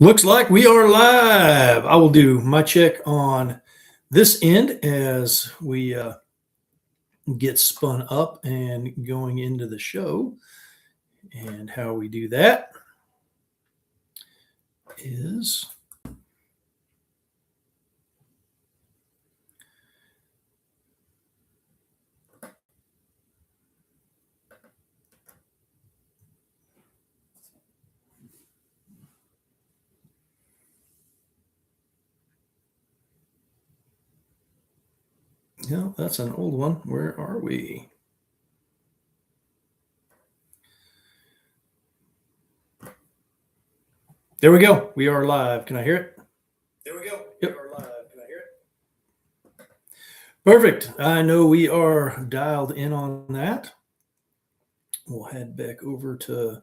Looks like we are live. I will do my check on this end as we get spun up and going into the show. And how we do that is no, that's an old one. Where are we? There we go. We are live. Can I hear it? There we go. Yep. We are live. Can I hear it? Perfect. I know we are dialed in on that. We'll head back over to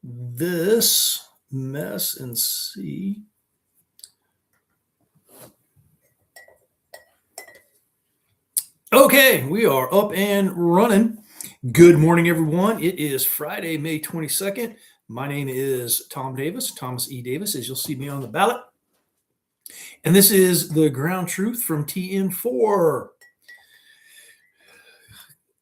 this mess and see. Okay, we are up and running. Good morning, everyone. It is Friday, May 22nd. My name is Tom Davis, Thomas E. Davis, as you'll see me on the ballot. And this is the ground truth from TN4.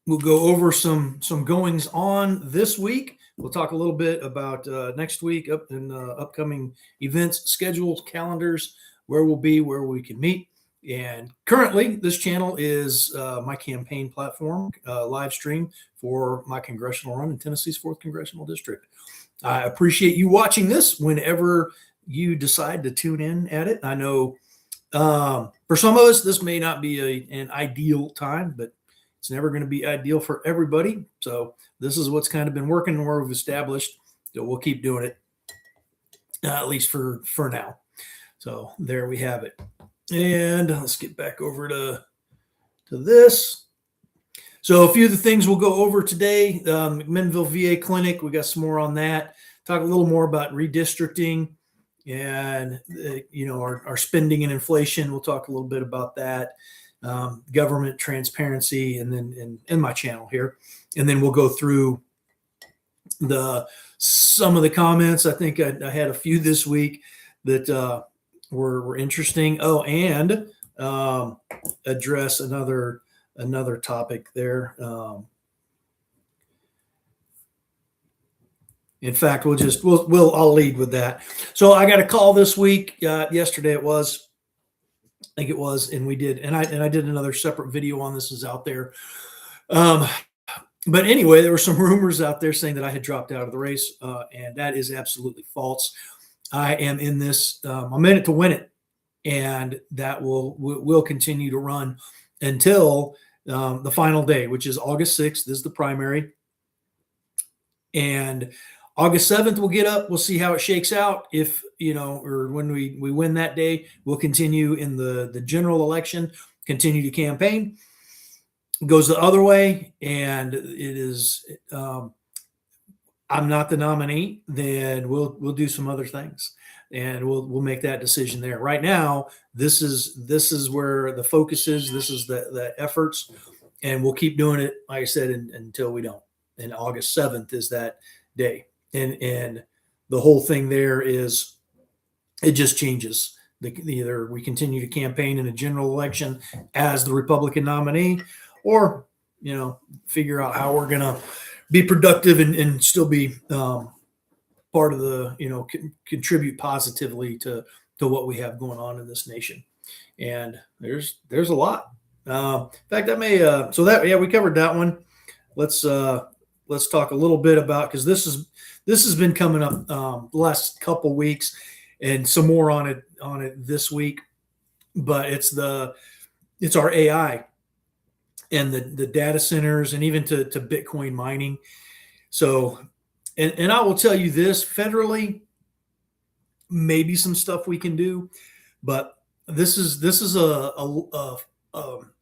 We'll go over some goings on this week. We'll talk a little bit about next week upcoming events, schedules, calendars, where we'll be, where we can meet. And currently, this channel is my campaign platform, live stream for my congressional run in Tennessee's 4th Congressional District. I appreciate you watching this whenever you decide to tune in at it. I know for some of us, this may not be an ideal time, but it's never going to be ideal for everybody. So this is what's kind of been working and where we've established. So we'll keep doing it, at least for now. So there we have it. And let's get back over to this. So a few of the things we'll go over today, McMinnville VA Clinic, we got some more on that. Talk a little more about redistricting and, our spending and inflation. We'll talk a little bit about that, government transparency, and then in my channel here. And then we'll go through some of the comments. I think I had a few this week that were interesting. Oh, and address another topic there. In fact, I'll lead with that. So I got a call this week. Yesterday it was, I think it was, and we did, and I did another separate video on this is out there. But anyway, there were some rumors out there saying that I had dropped out of the race, and that is absolutely false. I am in this. I'm in it to win it, and that will continue to run until the final day, which is August 6th. This is the primary, and August 7th we'll get up. We'll see how it shakes out. If or when we win that day, we'll continue in the general election, continue to campaign. It goes the other way, and it is. I'm not the nominee, then we'll do some other things, and we'll make that decision there. Right now, this is where the focus is. This is the efforts, and we'll keep doing it, like I said, until we don't. And August 7th is that day, and the whole thing there is it just changes. Either we continue to campaign in a general election as the Republican nominee, or figure out how we're gonna be productive and still be part of the, contribute positively to what we have going on in this nation. And there's a lot. In fact, that may, we covered that one. Let's talk a little bit about, because this has been coming up the last couple weeks, and some more on it this week. But it's our AI and the data centers, and even to Bitcoin mining. So, and I will tell you this, federally, maybe some stuff we can do, but this is an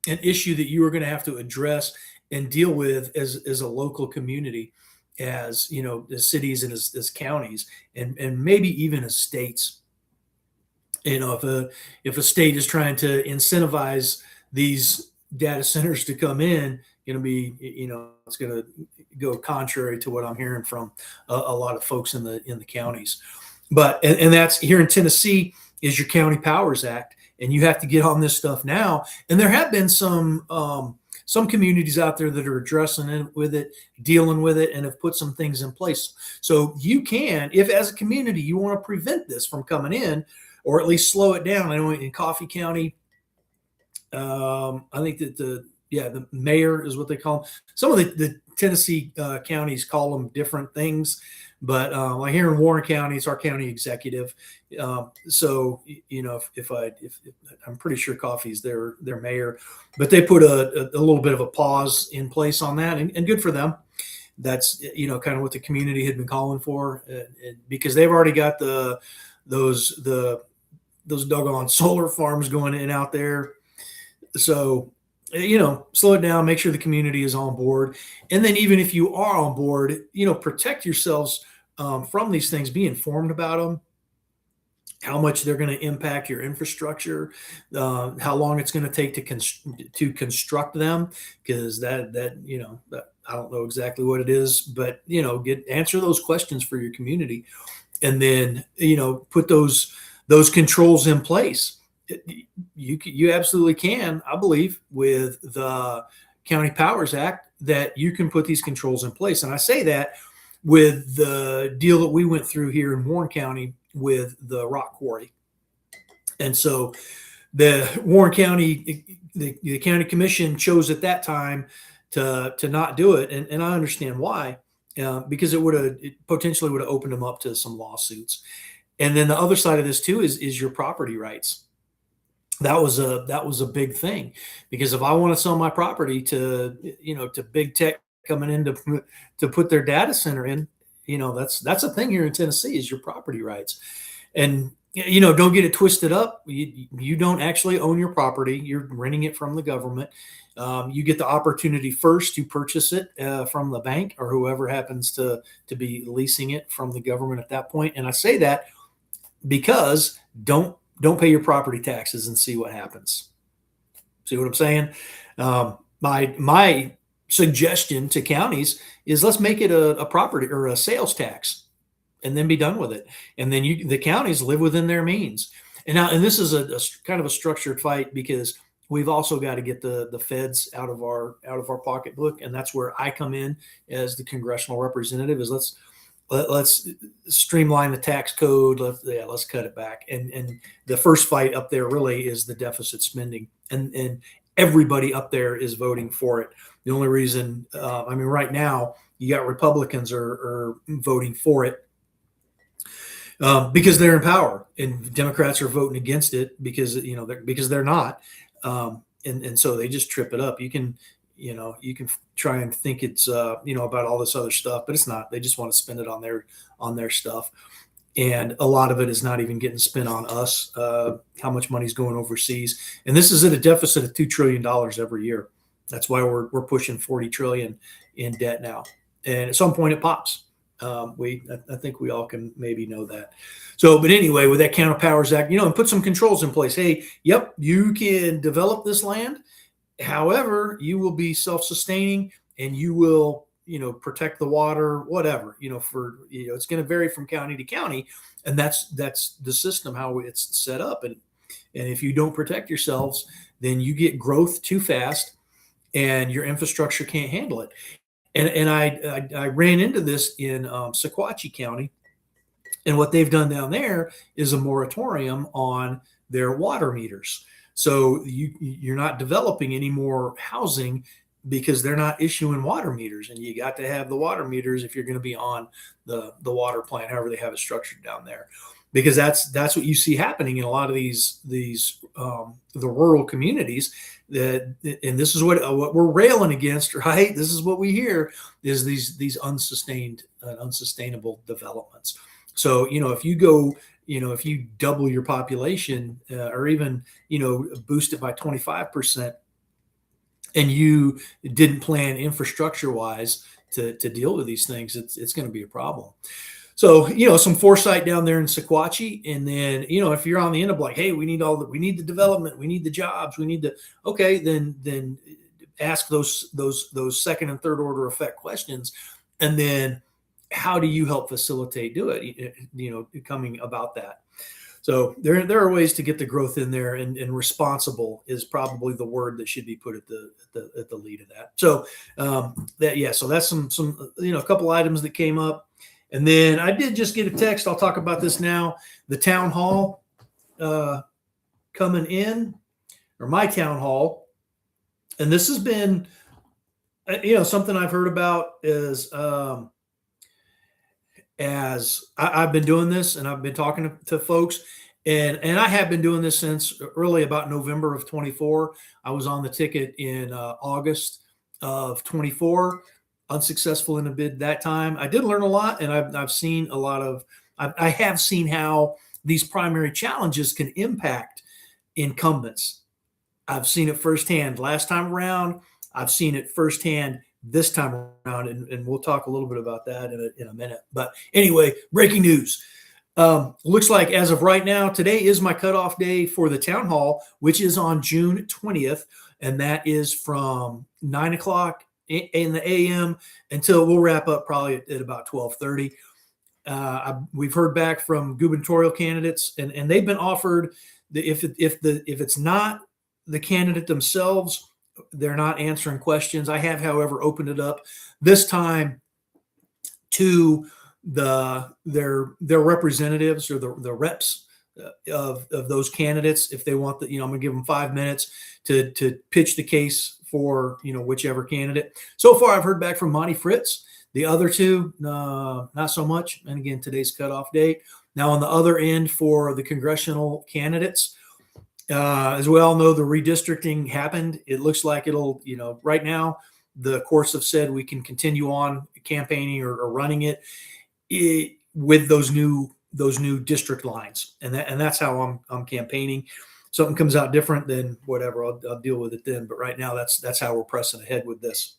issue that you are going to have to address and deal with as a local community, as as cities and as counties, and maybe even as states. If a state is trying to incentivize these data centers to come in, it's going to go contrary to what I'm hearing from a lot of folks in the counties. But and that's here in Tennessee is your County Powers Act, and you have to get on this stuff now. And there have been some communities out there that are addressing it with it, dealing with it, and have put some things in place. So you can, if as a community you want to prevent this from coming in, or at least slow it down. I know in Coffee County, I think that the mayor is what they call them. Some of the Tennessee counties call them different things, but like here in Warren County, it's our county executive. So if I'm pretty sure Coffee's their mayor, but they put a little bit of a pause in place on that, and good for them. That's kind of what the community had been calling for, because they've already got those doggone solar farms going in out there. So, slow it down, make sure the community is on board. And then even if you are on board, protect yourselves from these things, be informed about them, how much they're going to impact your infrastructure, how long it's going to take to construct them, because that I don't know exactly what it is, but answer those questions for your community, and then put those controls in place. You absolutely can, I believe, with the County Powers Act, that you can put these controls in place. And I say that with the deal that we went through here in Warren County with the rock quarry. And so the Warren County, the county commission chose at that time to not do it. And I understand why, because it potentially would have opened them up to some lawsuits. And then the other side of this too is your property rights. That was a big thing, because if I want to sell my property to big tech coming in to put their data center in, that's a thing here in Tennessee, is your property rights. And don't get it twisted up. You don't actually own your property. You're renting it from the government. You get the opportunity first to purchase it from the bank or whoever happens to be leasing it from the government at that point. And I say that because don't pay your property taxes and see what happens. See what I'm saying? My suggestion to counties is, let's make it a property or a sales tax, and then be done with it. And then the counties live within their means. And this is a kind of a structured fight, because we've also got to get the feds out of our pocketbook, and that's where I come in as the congressional representative. Is let's streamline the tax code. Let's cut it back. And the first fight up there really is the deficit spending, and everybody up there is voting for it. The only reason, right now you got Republicans are voting for it because they're in power, and Democrats are voting against it because they're not, and so they just trip it up. You can try and think it's about all this other stuff, but it's not. They just want to spend it on their stuff, and a lot of it is not even getting spent on us. How much money is going overseas, and this is at a deficit of $2 trillion every year. That's why we're pushing 40 trillion in debt now, and at some point it pops. I think we all can maybe know that. So, but anyway, with that County Powers Act, and put some controls in place. Hey, yep, you can develop this land. However, you will be self-sustaining, and you will, protect the water, whatever, it's going to vary from county to county. And that's the system, how it's set up. And if you don't protect yourselves, then you get growth too fast, and your infrastructure can't handle it. And I ran into this in Sequatchie County, and what they've done down there is a moratorium on their water meters. So you're not developing any more housing because they're not issuing water meters, and you got to have the water meters if you're going to be on the water plant, however they have it structured down there, because that's what you see happening in a lot of these the rural communities. And this is what we're railing against, right? This is what we hear, is these unsustainable developments. So if you go, if you double your population, or even boost it by 25%, and you didn't plan infrastructure wise to deal with these things, it's going to be a problem. So, some foresight down there in Sequatchie. And then, if you're on the end of like, hey, we need the development, we need the jobs, okay, then ask those second and third order effect questions. And then how do you help facilitate coming about that? So there are ways to get the growth in there, and responsible is probably the word that should be put at the lead of that. So so that's some a couple items that came up, and then I did just get a text. I'll talk about this now. The town hall coming in, or my town hall, and this has been something I've heard about is. As I've been doing this, and I've been talking to folks, and I have been doing this since early about November of 24. I was on the ticket in August of 24, unsuccessful in a bid that time. I did learn a lot, and I've seen a lot of, I have seen how these primary challenges can impact incumbents. I've seen it firsthand last time around. I've seen it firsthand this time around, and we'll talk a little bit about that in a minute. But anyway, breaking news. Looks like as of right now, today is my cutoff day for the town hall, which is on June 20th, and that is from 9 o'clock in the a.m. until we'll wrap up probably at about 12:30. We've heard back from gubernatorial candidates, and they've been offered if it's not the candidate themselves, they're not answering questions. I have, however, opened it up this time to their representatives, or the reps of those candidates. If they want I'm going to give them 5 minutes to pitch the case for whichever candidate. So far, I've heard back from Monty Fritz. The other two, not so much. And again, today's cutoff date. Now on the other end for the congressional candidates. As we all know, the redistricting happened. It looks like it'll, right now, the courts have said we can continue on campaigning or running it with those new district lines, and that's how I'm campaigning. Something comes out different, then whatever, I'll deal with it then. But right now, that's how we're pressing ahead with this.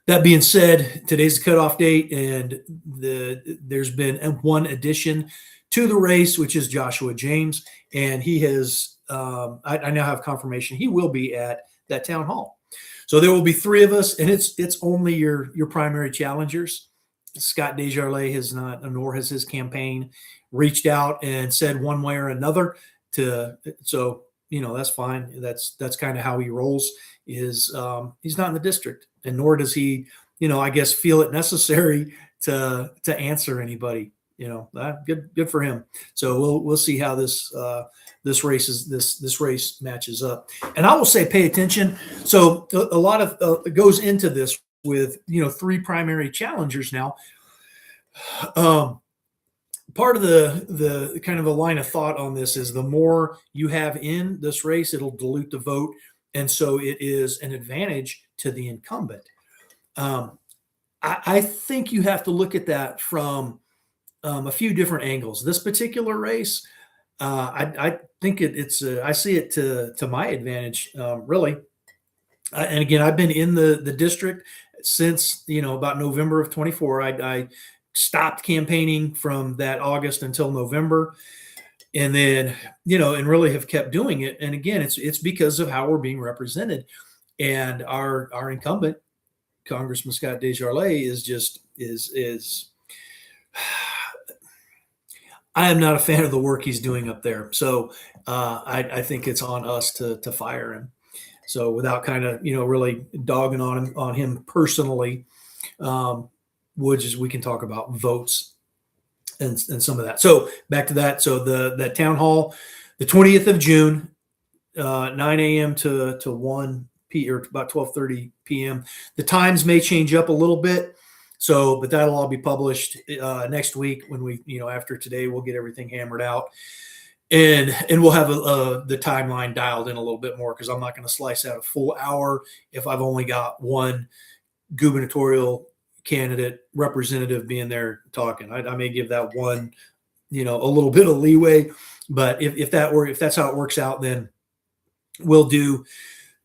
That being said, today's the cutoff date, and there's been one addition to the race, which is Joshua James, and he has. I now have confirmation he will be at that town hall. So there will be 3 of us, and it's only your primary challengers. Scott Desjardins has not, nor has his campaign, reached out and said one way or another so that's fine. That's kind of how he rolls. Is he's not in the district, and nor does he, I guess, feel it necessary to answer anybody. Good for him. So we'll see how this race matches up. And I will say, pay attention. So a lot of goes into this with 3 primary challengers now. Part of the kind of a line of thought on this is the more you have in this race, it'll dilute the vote, and so it is an advantage to the incumbent. I think you have to look at that from a few different angles. This particular race, I think I see it to my advantage, really. And again, I've been in the district since about November of 24. I stopped campaigning from that August until November, and then and really have kept doing it. And again, it's because of how we're being represented, and our incumbent, Congressman Scott Desjardins, is I am not a fan of the work he's doing up there. So I think it's on us to fire him. So without kind of really dogging on him personally, we can talk about votes and some of that. So back to that. So that town hall, the 20th of June, 9 a.m. to 1 p.m. or about 12:30 p.m. The times may change up a little bit. So, but that'll all be published next week when we, after today, we'll get everything hammered out, and we'll have the timeline dialed in a little bit more, because I'm not going to slice out a full hour if I've only got one gubernatorial candidate representative being there talking. I may give that one, a little bit of leeway, but if that's how it works out, then we'll do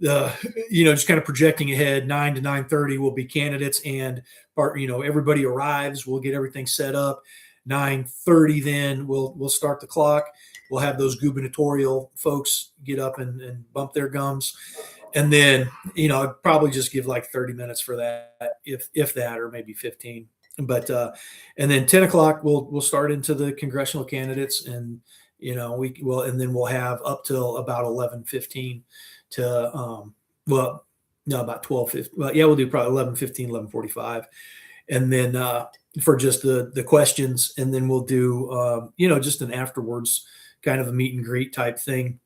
just kind of projecting ahead. 9 to 9:30 will be candidates, and everybody arrives. We'll get everything set up. 9:30, then we'll start the clock. We'll have those gubernatorial folks get up and bump their gums, and then I'd probably just give like 30 minutes for that, if that, or maybe 15. But and then 10 o'clock we'll start into the congressional candidates, and we will, and then we'll have up till about 11:15 to well, no, about 12:50. Well, yeah, we'll do probably 11:15, 11:45, and then for just the questions, and then we'll do just an afterwards kind of a meet and greet type thing,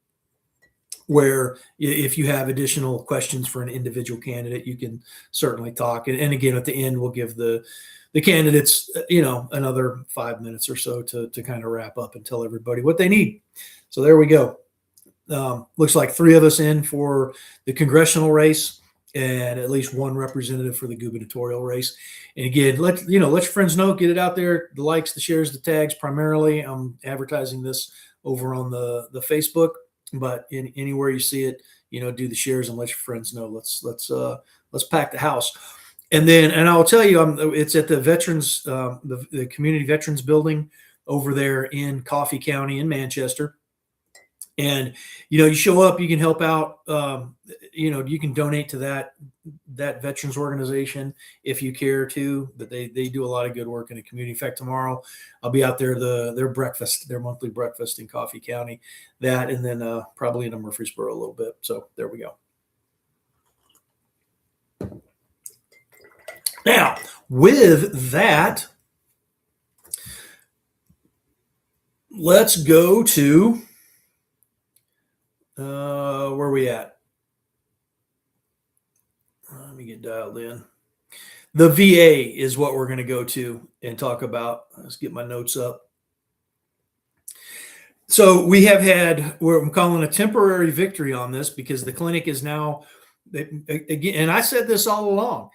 where if you have additional questions for an individual candidate, you can certainly talk. And again, at the end, we'll give the candidates, another 5 minutes or so to kind of wrap up and tell everybody what they need. So there we go. Looks like 3 of us in for the congressional race, and at least 1 representative for the gubernatorial race. And again, let your friends know, get it out there, the likes, the shares, the tags. Primarily, I'm advertising this over on the Facebook, but anywhere you see it, do the shares and let your friends know. Let's pack the house. And I'll tell you, it's at the veterans, the community veterans building over there in Coffee County in Manchester. And you show up, you can help out. You can donate to that veterans organization if you care to. But they do a lot of good work in the community. In fact, tomorrow I'll be out there their monthly breakfast in Coffee County. That, and then probably into Murfreesboro a little bit. So there we go. Now, with that, let's go to where are we at? Let me get dialed in. The VA is what we're going to go to and talk about. Let's get my notes up. So we have had, I'm calling a temporary victory on this, because the clinic is now, again, and I said this all along,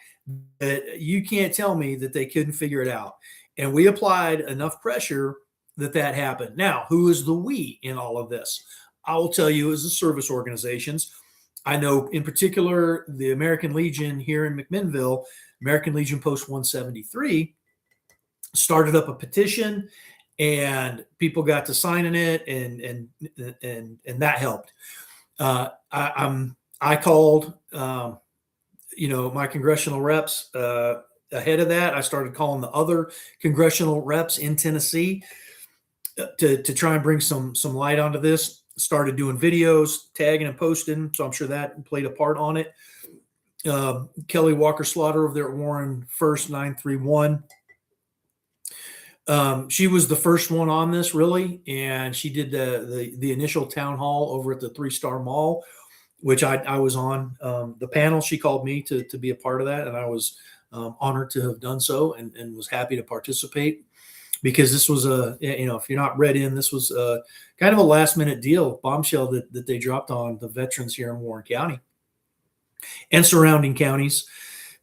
that you can't tell me that they couldn't figure it out. And we applied enough pressure that happened. Now, who is the we in all of this? I will tell you, as the service organizations, I know in particular the American Legion here in McMinnville, American Legion Post 173, started up a petition, and people got to signing it, and that helped. I called my congressional reps ahead of that. I started calling the other congressional reps in Tennessee to try and bring some light onto this. Started doing videos, tagging and posting, so I'm sure that played a part on it. Kelly Walker Slaughter over there at Warren First 931. She was the first one on this, really, and she did the initial town hall over at the 3-Star Mall, which I was on the panel. She called me to be a part of that, and I was honored to have done so, and was happy to participate, because this was if you're not read in, this was kind of a last minute deal, bombshell that they dropped on the veterans here in Warren County and surrounding counties,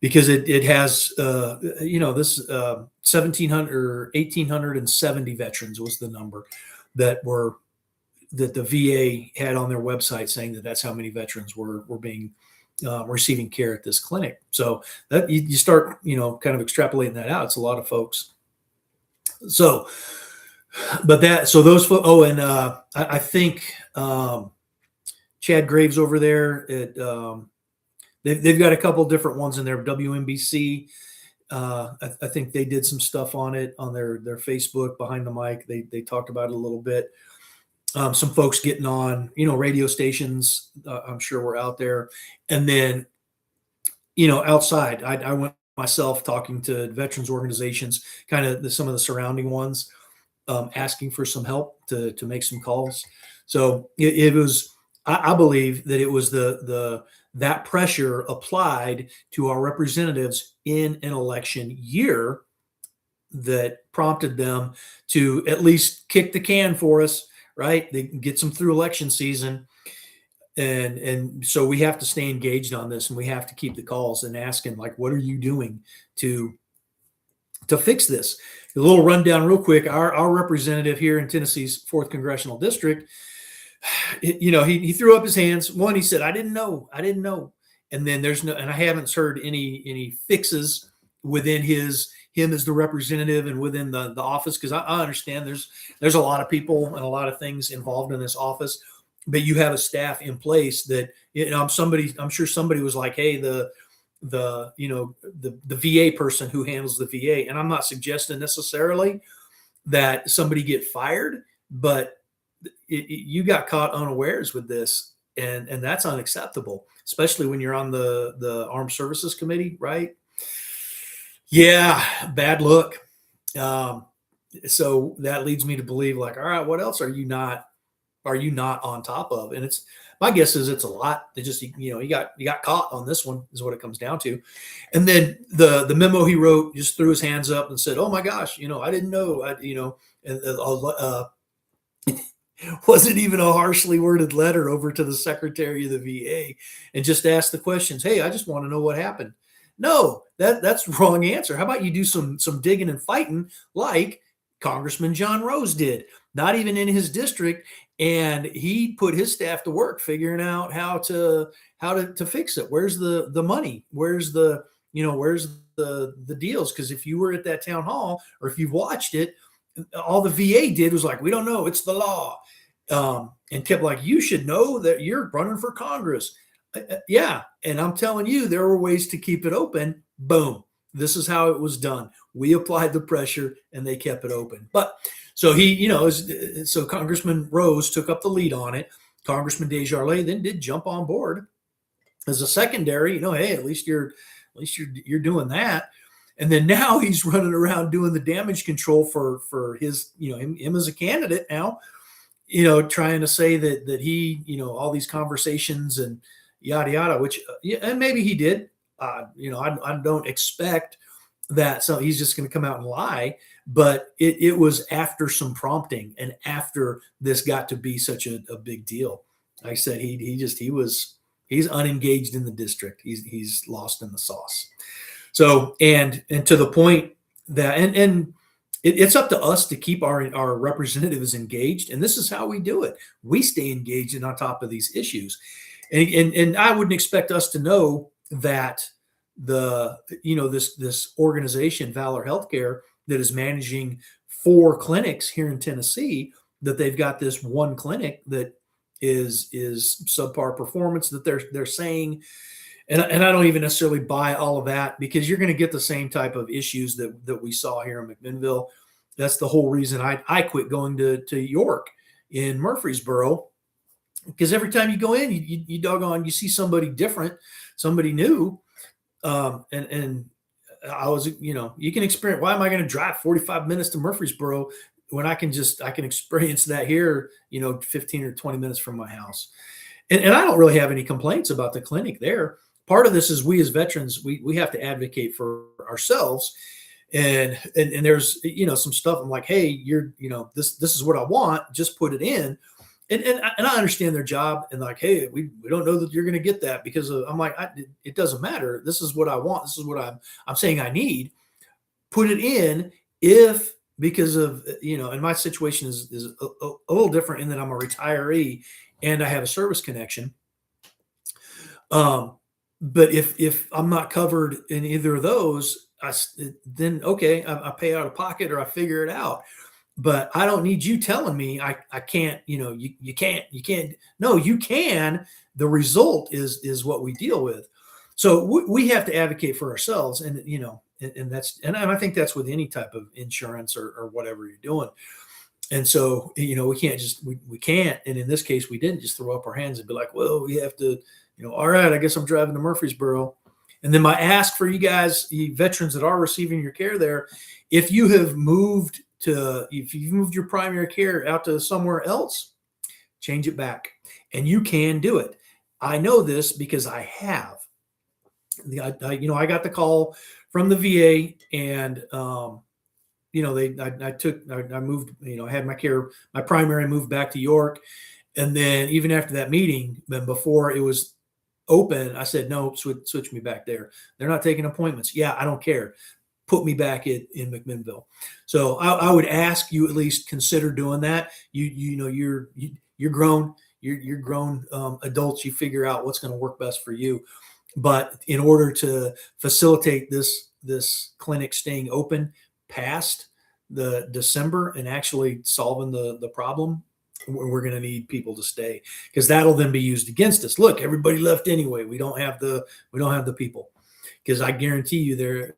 because it has this 1,700 or 1,870 veterans was the number that the VA had on their website, saying that's how many veterans were being receiving care at this clinic. So that you start kind of extrapolating that out, it's a lot of folks. So, but those folks. Oh, and I think Chad Graves over there they've got a couple different ones in there. WNBC, I think they did some stuff on it on their Facebook behind the mic. They talked about it a little bit. Some folks getting on, radio stations, I'm sure were out there. And then, outside, I went myself talking to veterans organizations, kind of some of the surrounding ones, asking for some help to make some calls. So it was, I believe that it was that pressure applied to our representatives in an election year that prompted them to at least kick the can for us, right? They gets them through election season. And so we have to stay engaged on this, and we have to keep the calls and asking, like, what are you doing to fix this? A little rundown real quick. Our representative here in Tennessee's 4th Congressional District, he threw up his hands. One, he said, I didn't know. And then and I haven't heard any fixes within him as the representative and within the office. Cause I understand there's a lot of people and a lot of things involved in this office, but you have a staff in place that, I'm sure somebody was like, hey, the VA person who handles the VA. And I'm not suggesting necessarily that somebody get fired, but you got caught unawares with this, and that's unacceptable, especially when you're on the Armed Services Committee, right? Yeah, bad look. Um, so that leads me to believe, like, all right, what else are you not on top of? And it's my guess is it's a lot. They just you got caught on this one is what it comes down to. And then the memo he wrote just threw his hands up and said, "Oh my gosh, I didn't know, and wasn't even a harshly worded letter over to the Secretary of the VA and just asked the questions. Hey, I just want to know what happened. No, that's the wrong answer. How about you do some digging and fighting like Congressman John Rose did, not even in his district, and he put his staff to work figuring out how to fix it. Where's the money? Where's the deals? Because if you were at that town hall or if you've watched it, all the VA did was like, we don't know, it's the law, and kept like, you should know that you're running for Congress. Yeah, and I'm telling you, there were ways to keep it open. Boom, this is how it was done. We applied the pressure, and they kept it open. But so so Congressman Rose took up the lead on it. Congressman Desjardins then did jump on board as a secondary. Hey, at least you're doing that. And then now he's running around doing the damage control for his, him as a candidate now, trying to say that he, all these conversations and yada yada, which and maybe he did. I don't expect that. So he's just going to come out and lie. But it was after some prompting and after this got to be such a big deal. Like I said, he's unengaged in the district. He's lost in the sauce. So, and to the point that, and it's up to us to keep our representatives engaged. And this is how we do it. We stay engaged and on top of these issues. And I wouldn't expect us to know that this organization, Valor Healthcare, that is managing 4 clinics here in Tennessee, that they've got this one clinic that is subpar performance that they're saying. And I don't even necessarily buy all of that, because you're going to get the same type of issues that we saw here in McMinnville. That's the whole reason I quit going to York in Murfreesboro, because every time you go in, you doggone, you see somebody different, somebody new. And I was, you can experience, why am I going to drive 45 minutes to Murfreesboro when I can experience that here, 15 or 20 minutes from my house. And I don't really have any complaints about the clinic there. Part of this is we as veterans, we have to advocate for ourselves. And there's, some stuff I'm like, hey, this is what I want, just put it in. And I understand their job, and like, hey, we don't know that you're going to get that, because I'm like, it doesn't matter. This is what I want. This is what I'm saying I need. Put it in because of, and my situation is a little different in that I'm a retiree and I have a service connection. But if I'm not covered in either of those, then okay, I pay out of pocket or I figure it out. But I don't need you telling me I can't, you can't. No, you can. The result is what we deal with. So we have to advocate for ourselves, and and I think that's with any type of insurance or whatever you're doing. And so, we can't. And in this case, we didn't just throw up our hands and be like, well, we have to, all right, I guess I'm driving to Murfreesboro. And then my ask for you guys, you veterans that are receiving your care there, if you've moved your primary care out to somewhere else, change it back. And you can do it. I know this because I have. I got the call from the VA, and I moved, I had my primary moved back to York. And then even after that meeting, then before it was open, I said, no, switch me back there. They're not taking appointments. Yeah, I don't care. Put me back in McMinnville. So I would ask you at least consider doing that. You're grown. You're grown adults. You figure out what's going to work best for you. But in order to facilitate this clinic staying open past the December and actually solving the problem, we're going to need people to stay, because that'll then be used against us. Look, everybody left anyway. We don't have the people. because I guarantee you there,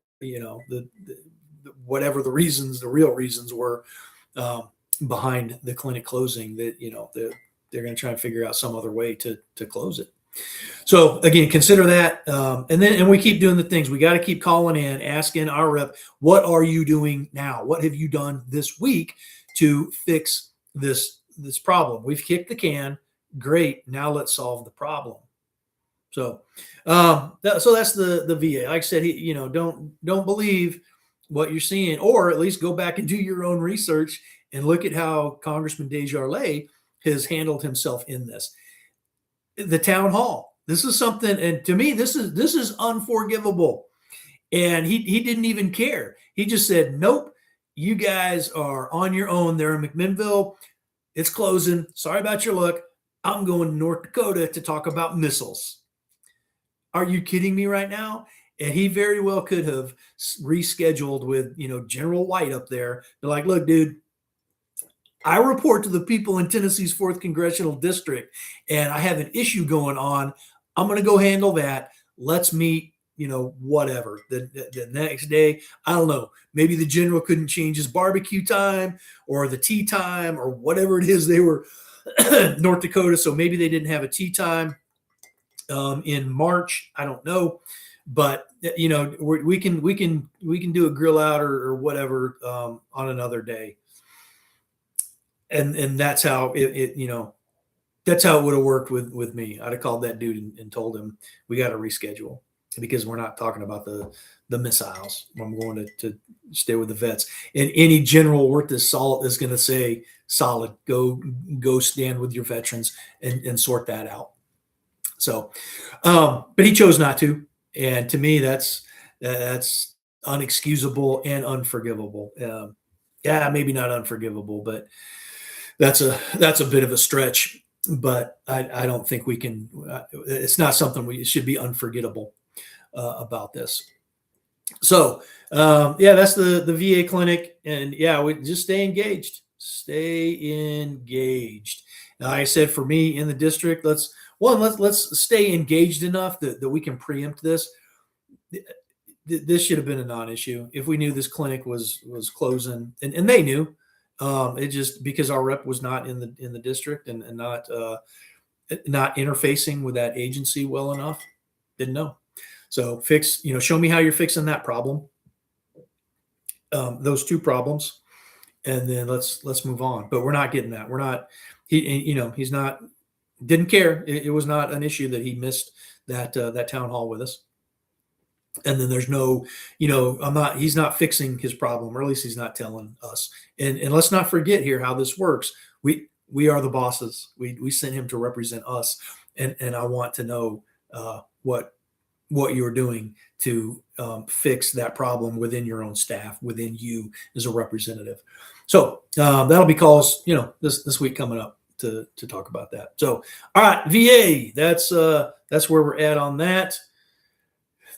whatever the reasons, the real reasons were behind the clinic closing, that they're going to try and figure out some other way to close it. So again, consider that, and we keep doing the things. We got to keep calling in, asking our rep, what are you doing now? What have you done this week to fix this problem? We've kicked the can. Great. Now let's solve the problem. So, so that's the VA. Like I said, don't believe what you're seeing, or at least go back and do your own research and look at how Congressman Desjardins has handled himself in this. The town hall. This is something, and to me, this is unforgivable. And he didn't even care. He just said, "Nope, you guys are on your own there in McMinnville. It's closing. Sorry about your luck. I'm going to North Dakota to talk about missiles." Are you kidding me right now? And he very well could have rescheduled with, General White up there. They're like, "Look, dude, I report to the people in Tennessee's 4th Congressional District, and I have an issue going on. I'm going to go handle that. Let's meet, whatever. The next day, I don't know. Maybe the general couldn't change his barbecue time or the tea time or whatever it is. They were North Dakota, so maybe they didn't have a tea time in March. I don't know. But, we can do a grill out or whatever on another day. And that's how that's how it would have worked with me. I'd have called that dude and told him we got to reschedule, because we're not talking about the missiles. I'm going to stay with the vets. And any general worth his salt is going to say, "Solid, go stand with your veterans and sort that out." So, but he chose not to. And to me, that's unexcusable and unforgivable. Yeah, maybe not unforgivable, but that's a bit of a stretch. But I don't think we can. It's not something it should be unforgettable about this. So that's the VA clinic, and we just stay engaged. Stay engaged. Now, like I said, for me in the district, let's stay engaged enough that we can preempt this. This should have been a non-issue if we knew this clinic was closing, and they knew. It just because our rep was not in the district and not interfacing with that agency well enough, didn't know. So show me how you're fixing that problem, those two problems, and then let's move on. But we're not getting that. We're not. He's not. Didn't care. It was not an issue that he missed that town hall with us. And then there's no, he's not fixing his problem, or at least he's not telling us. And let's not forget here how this works. We are the bosses. We sent him to represent us. And I want to know what you're doing to fix that problem within your own staff, within you as a representative. So that'll be calls, this week coming up to talk about that. So, all right, VA, that's where we're at on that.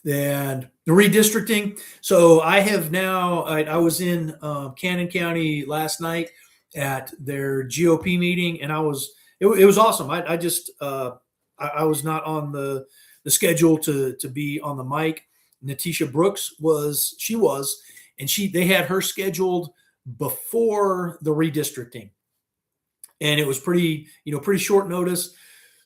And the redistricting. So I have now, I was in Cannon County last night at their GOP meeting, and it was awesome. I just, I was not on the schedule to be on the mic. Natisha Brooks was, and they had her scheduled before the redistricting. And it was pretty short notice.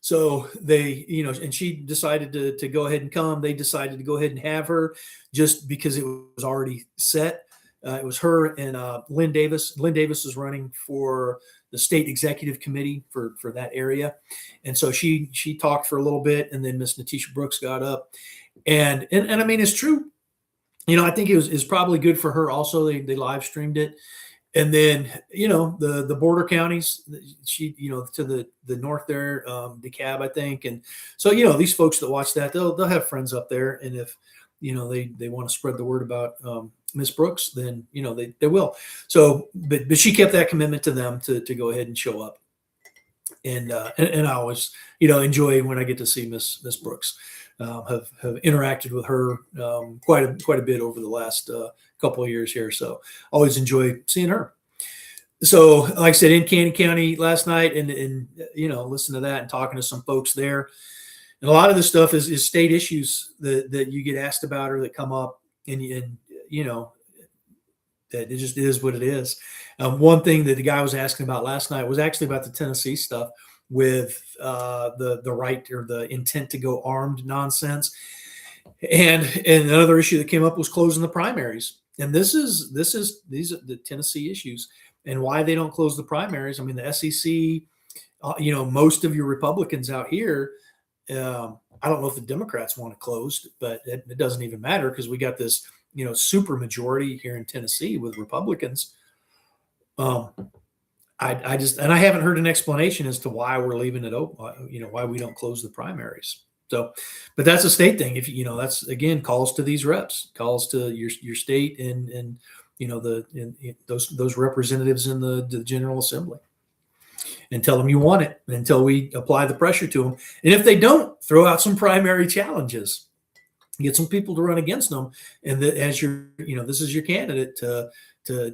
So they, and she decided to go ahead and come. They decided to go ahead and have her just because it was already set. It was her and Lynn Davis. Lynn Davis is running for the state executive committee for that area. And so she talked for a little bit, and then Miss Natisha Brooks got up. And I mean, it's true. I think it was probably good for her also. They live streamed it. And then, the border counties, to the north there, DeKalb, I think. And so, these folks that watch that, they'll have friends up there. And if, they want to spread the word about Miss Brooks, then, they will. So, but she kept that commitment to them to go ahead and show up. And I always, enjoy when I get to see Miss Brooks. Have interacted with her quite a bit over the last couple of years here, so always enjoy seeing her. So, like I said, in Cannon County last night, and listen to that and talking to some folks there. And a lot of this stuff is state issues that you get asked about or that come up, and you know that it just is what it is. One thing that the guy was asking about last night was actually about the Tennessee stuff with the right or the intent to go armed nonsense, and another issue that came up was closing the primaries. And these are the Tennessee issues and why they don't close the primaries. I mean, the SEC, most of your Republicans out here. I don't know if the Democrats want it closed, but it doesn't even matter because we got this, super majority here in Tennessee with Republicans. I just, and I haven't heard an explanation as to why we're leaving it open, why we don't close the primaries. So, but that's a state thing. If that's again calls to these reps, calls to your state and those representatives in the General Assembly, and tell them you want it until we apply the pressure to them. And if they don't, throw out some primary challenges, get some people to run against them, and that as this is your candidate to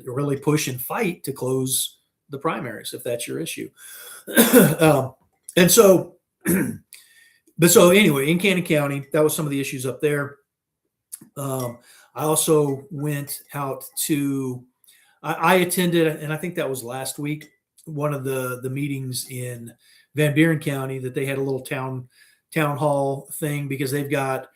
really push and fight to close the primaries if that's your issue. And so. But so anyway, in Cannon County, that was some of the issues up there. I also went out to, I attended, and I think that was last week, one of the meetings in Van Buren County that they had a little town hall thing because they've got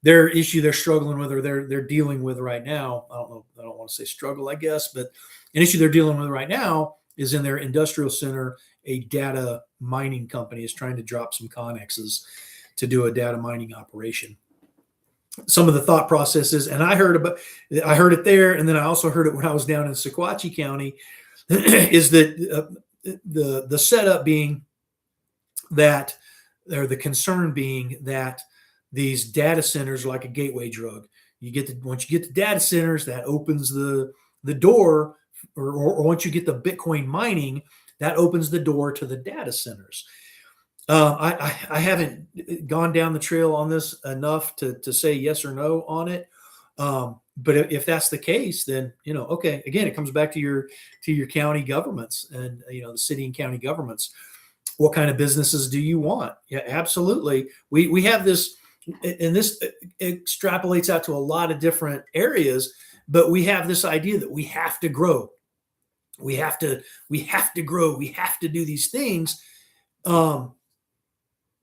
their issue they're struggling with or they're dealing with right now. I don't know. I don't want to say struggle, I guess, but an issue they're dealing with right now is in their industrial center. A data mining company is trying to drop some connexes to do a data mining operation. Some of the thought processes, and I heard it there, and then I also heard it when I was down in Sequatchie County, is that the setup being that, or the concern being that these data centers are like a gateway drug. Once you get to data centers, that opens the door, or once you get the Bitcoin mining, that opens the door to the data centers. I haven't gone down the trail on this enough to say yes or no on it. But if that's the case, then, okay, again, it comes back to your county governments and, the city and county governments. What kind of businesses do you want? Yeah, absolutely. We have this, and this extrapolates out to a lot of different areas, but we have this idea that we have to grow. We have to grow. We have to do these things.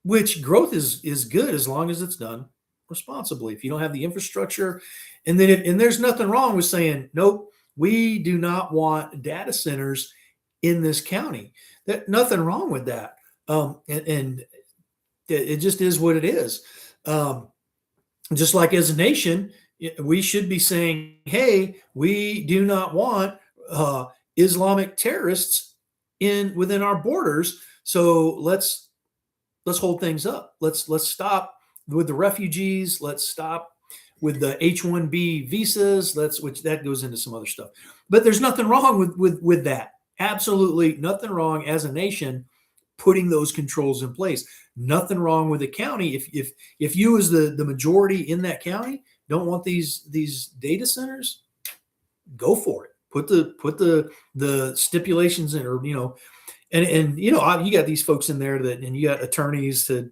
Which growth is good as long as it's done responsibly. If you don't have the infrastructure, and there's nothing wrong with saying, nope, we do not want data centers in this county. Nothing wrong with that. And it just is what it is. Just like as a nation, we should be saying, hey, we do not want Islamic terrorists within our borders. So let's hold things up. Let's stop with the refugees. Let's stop with the H-1B visas. Which that goes into some other stuff. But there's nothing wrong with that. Absolutely nothing wrong as a nation putting those controls in place. Nothing wrong with the county. If you as the majority in that county don't want these data centers, go for it. Put the stipulations in, or And you got these folks in there and you got attorneys to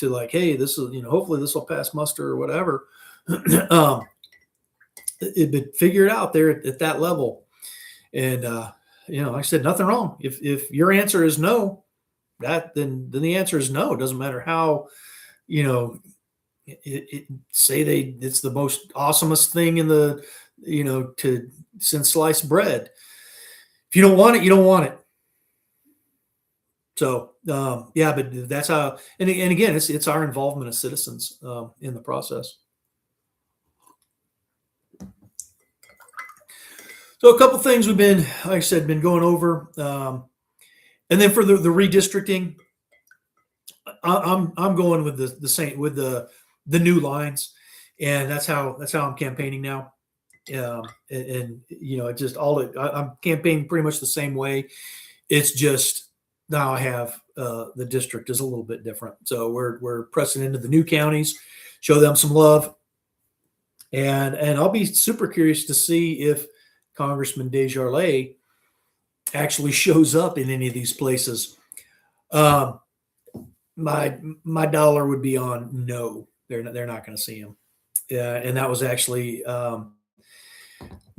like, hey, this will, hopefully this will pass muster or whatever. But figure it out there at that level. And like I said, nothing wrong. If your answer is no, then the answer is no. It doesn't matter how, it's the most awesomest thing in the, since sliced bread. If you don't want it, you don't want it. So but that's how, and again, it's our involvement as citizens in the process. So a couple things we've been, like I said, going over, and then for the redistricting, I'm going with the same, with the new lines, and that's how I'm campaigning now. And it just I'm campaigning pretty much the same way. It's just now I have the district is a little bit different. So we're pressing into the new counties, show them some love, and I'll be super curious to see if Congressman Desjardins actually shows up in any of these places. my dollar would be on no. They're not going to see him. And that was actually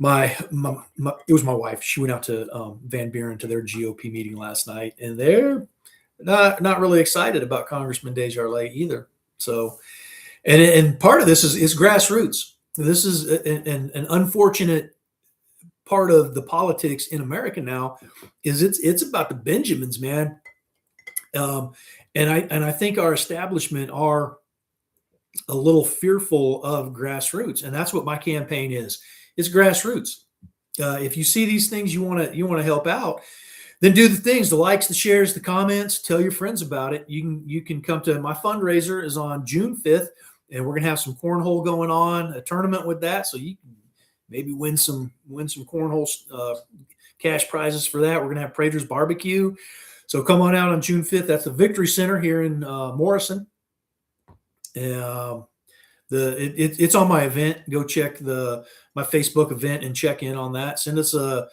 it was my wife. She went out to Van Buren to their GOP meeting last night, and they're not really excited about Congressman Desjardins either. So, and part of this is grassroots. This is an unfortunate part of the politics in America now. Is it's about the Benjamins, man. And I think our establishment are a little fearful of grassroots, and that's what my campaign is. It's grassroots. If you see these things you want to help out, then do the things, the likes, the shares, the comments, tell your friends about it. You can come to my fundraiser is on June 5th, and we're gonna have some cornhole going on, a tournament with that, so you can maybe win some cornhole cash prizes for that. We're gonna have Prater's barbecue, so come on out on June 5th. That's the Victory Center here in Morrison. It's on my event. Go check my Facebook event and check in on that. Send us an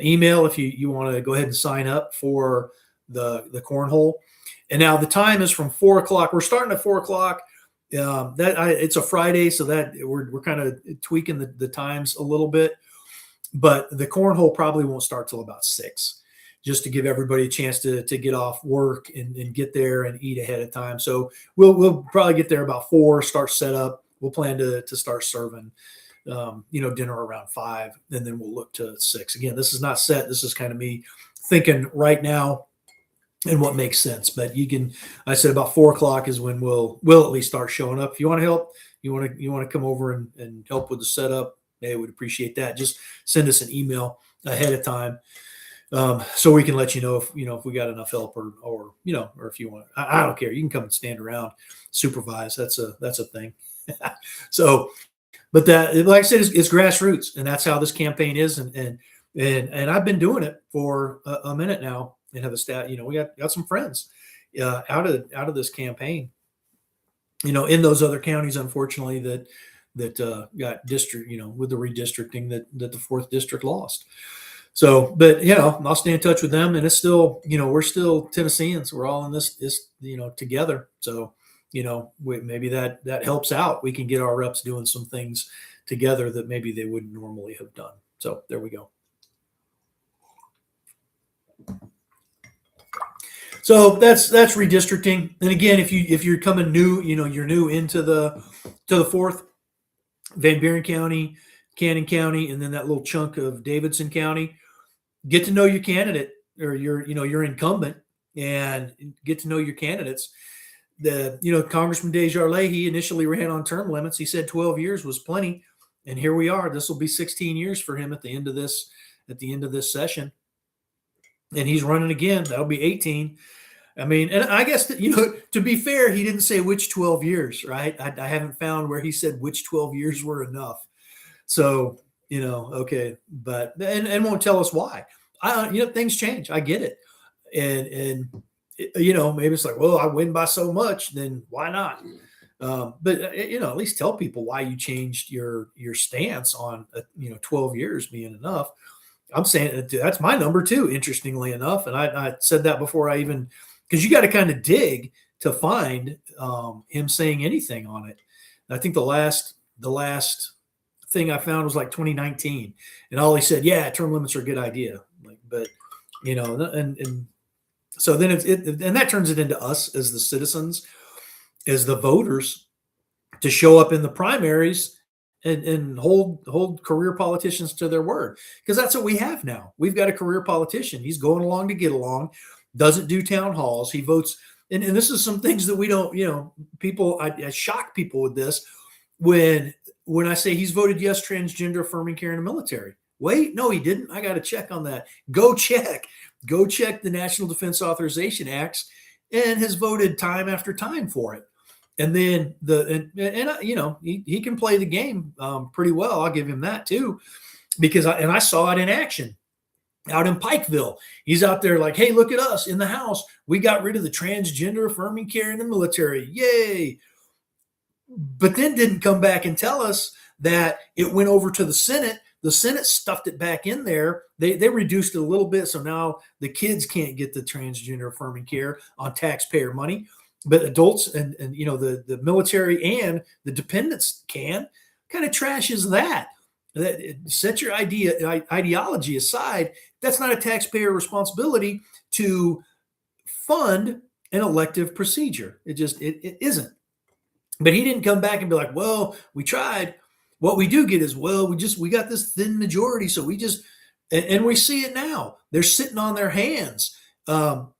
email if you want to go ahead and sign up for the cornhole. And now the time is from 4 o'clock. We're starting at 4 o'clock. It's a Friday, so that we're kind of tweaking the times a little bit. But the cornhole probably won't start till about 6. Just to give everybody a chance to get off work and get there and eat ahead of time. So we'll probably get there about 4, start set up. We'll plan to start serving, dinner around 5, and then we'll look to 6. Again, this is not set. This is kind of me thinking right now and what makes sense. But I said about 4 o'clock is when we'll at least start showing up. If you want to help, you want to come over and help with the setup, I would appreciate that. Just send us an email ahead of time. So we can let you know if we got enough help or if you want, I don't care. You can come and stand around, supervise. That's a thing. So, but that, like I said, it's grassroots, and that's how this campaign is. And I've been doing it for a minute now and have a stat, we got some friends, out of this campaign, in those other counties, unfortunately, that got district, with the redistricting that the 4th district lost. So, but I'll stay in touch with them, and it's still, we're still Tennesseans. We're all in this, together. So, maybe that helps out. We can get our reps doing some things together that maybe they wouldn't normally have done. So there we go. So that's redistricting. And again, if you're coming new, you're new into the 4th, Van Buren County, Cannon County, and then that little chunk of Davidson County. Get to know your candidate or your incumbent, and get to know your candidates. Congressman Desjardins, he initially ran on term limits. He said 12 years was plenty, and here we are. This will be 16 years for him at the end of this session, and he's running again. That'll be 18. I mean, and I guess that, to be fair, he didn't say which 12 years, right? I haven't found where he said which 12 years were enough. So, okay, but and won't tell us why. Things change. I get it, and maybe it's like, well, I win by so much, then why not? But at least tell people why you changed your stance on 12 years being enough. I'm saying that's my number too, interestingly enough, and I said that before I even, because you got to kind of dig to find him saying anything on it. And I think the last thing I found was like 2019, and all he said, yeah, term limits are a good idea. But and so then and that turns it into us as the citizens, as the voters, to show up in the primaries and hold career politicians to their word, because that's what we have now. We've got a career politician. He's going along to get along, doesn't do town halls. He votes, and this is some things that we don't. People, I shock people with this when I say he's voted yes, transgender affirming care in the military. Wait, no, he didn't. I got to check on that. Go check the National Defense Authorization Acts, and has voted time after time for it. And then he can play the game pretty well. I'll give him that too, because I saw it in action out in Pikeville. He's out there like, hey, look at us in the House. We got rid of the transgender affirming care in the military. Yay. But then didn't come back and tell us that it went over to the Senate The Senate stuffed it back in there. They reduced it a little bit, so now the kids can't get the transgender affirming care on taxpayer money, but adults and the military and the dependents can. What kind of trash is that? Set your ideology aside. That's not a taxpayer responsibility to fund an elective procedure. It isn't. But he didn't come back and be like, well, we tried. What we do get is, well, we got this thin majority, so we just and we see it now. They're sitting on their hands. In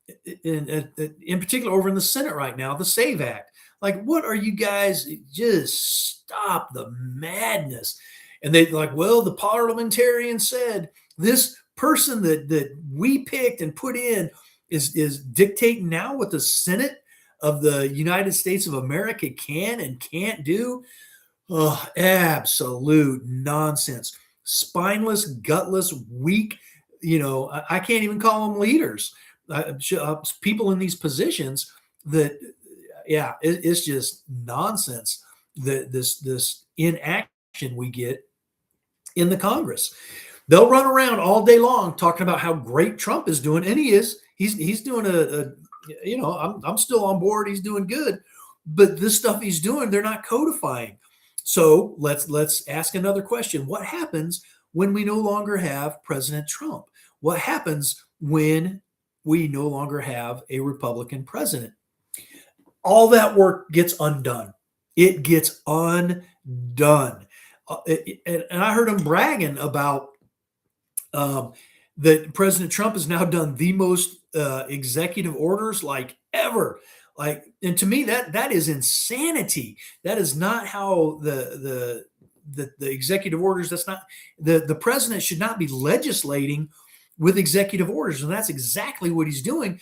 particular, over in the Senate right now, the SAVE Act. Like, what are you guys? Just stop the madness. And they like, well, the parliamentarian said this person that we picked and put in is dictating now what the Senate of the United States of America can and can't do. Oh, absolute nonsense. Spineless, gutless, weak. I can't even call them leaders. People in these positions that, yeah, it's just nonsense. This inaction we get in the Congress. They'll run around all day long talking about how great Trump is doing, and he is. He's doing I'm still on board. He's doing good, but this stuff he's doing, they're not codifying. So let's ask another question. What happens when we no longer have President Trump? What happens when we no longer have a Republican president? All that work gets undone. It gets undone. And I heard him bragging about that President Trump has now done the most executive orders like ever. And to me, that is insanity. That is not how the executive orders. That's not the president should not be legislating with executive orders, and that's exactly what he's doing,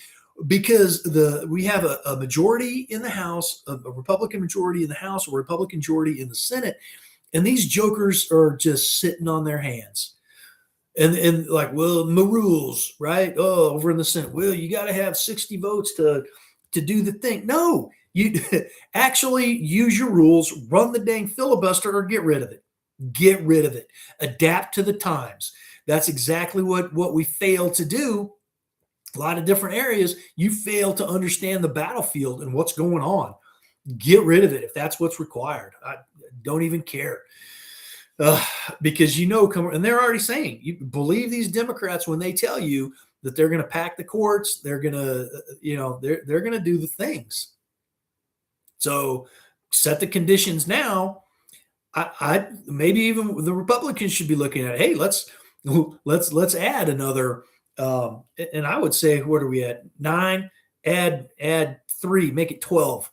because we have a majority in the House, a Republican majority in the House, a Republican majority in the Senate, and these jokers are just sitting on their hands. And like, well, the rules, right? Oh, over in the Senate, well, you got to have 60 votes to do the thing. No, you actually use your rules, run the dang filibuster, or get rid of it. Get rid of it. Adapt to the times. That's exactly what we fail to do. A lot of different areas, you fail to understand the battlefield and what's going on. Get rid of it if that's what's required. I don't even care. Because and they're already saying, you believe these Democrats when they tell you that they're going to pack the courts, they're going to, they're going to do the things. So set the conditions now. I maybe even the Republicans should be looking at, hey, let's add another. And I would say, what are we at? 9, add 3, make it 12.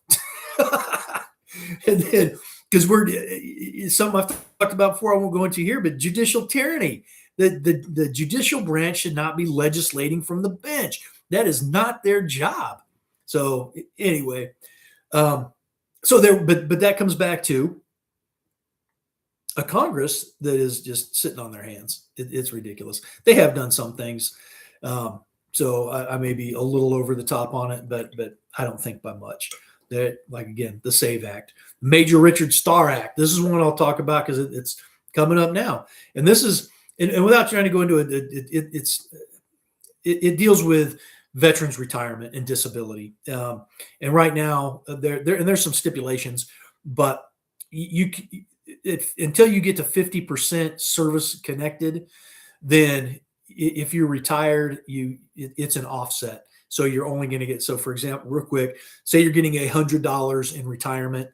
And then, because we're something I've talked about before, I won't go into here, but judicial tyranny. The judicial branch should not be legislating from the bench. That is not their job. So anyway, but that comes back to a Congress that is just sitting on their hands. It's ridiculous. They have done some things. So I may be a little over the top on it, but I don't think by much. That, like, again, the SAVE Act, Major Richard Starr Act. This is one I'll talk about because it's coming up now. And this is, and without trying to go into it, it deals with veterans retirement and disability. And right now, there's some stipulations, but until you get to 50% service connected, then if you're retired, it's an offset. So you're only going to get, so for example, real quick, say you're getting $100 in retirement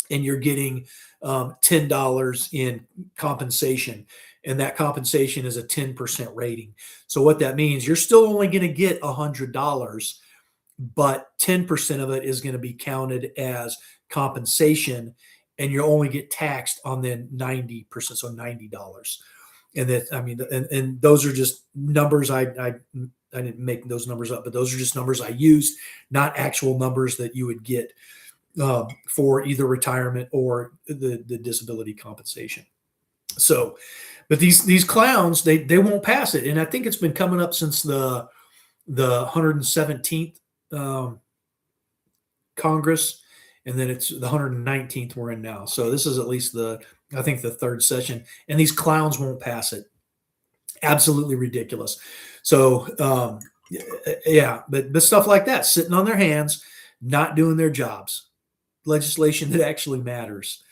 and you're getting $10 in compensation, and that compensation is a 10% rating. So what that means, you're still only going to get $100, but 10% of it is going to be counted as compensation, and you only get taxed on then 90%, so $90. And that, I mean, and those are just numbers. I didn't make those numbers up, but those are just numbers I used, not actual numbers that you would get for either retirement or the disability compensation. So, but these clowns, they won't pass it. And I think it's been coming up since the 117th Congress, and then it's the 119th we're in now. So this is at least the I think the third session, and these clowns won't pass it. Absolutely ridiculous. So yeah, but stuff like that, sitting on their hands, not doing their jobs, legislation that actually matters.